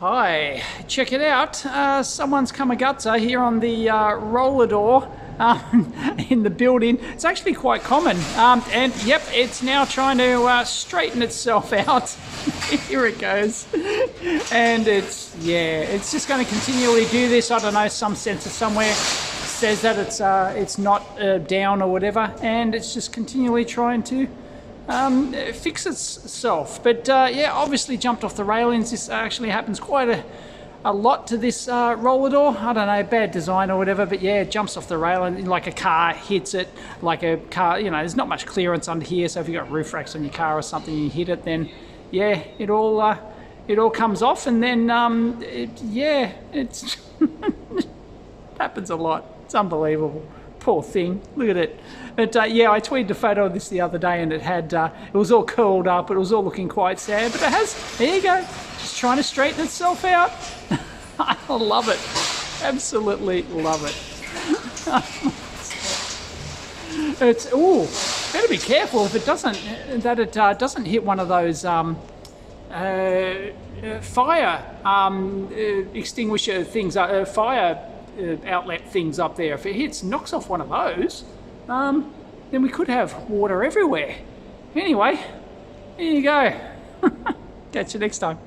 Hi, check it out. Someone's Come-a-Gutsa here on the roller door in the building. It's actually quite common. And yep, it's now trying to straighten itself out. Here it goes. And it's just going to continually do this. I don't know, some sensor somewhere says that it's not down or whatever. And it's just continually trying to fix itself. But yeah, obviously jumped off the railings. This actually happens quite a lot to this roller door. I don't know, bad design or whatever, but yeah, it jumps off the railing like a car hits it, like a car, you know, there's not much clearance under here, so if you've got roof racks on your car or something and you hit it, then yeah, it all comes off, and then it happens a lot. It's unbelievable. Poor thing, look at it. But yeah, I tweeted a photo of this the other day, and it had it was all curled up, it was all looking quite sad, but it has, there you go, just trying to straighten itself out. I love it, absolutely love it. It's, ooh, better be careful if it doesn't, doesn't hit one of those fire extinguisher things, fire outlet things up there. If it knocks off one of those, then we could have water everywhere. Anyway, here you go. Catch you next time.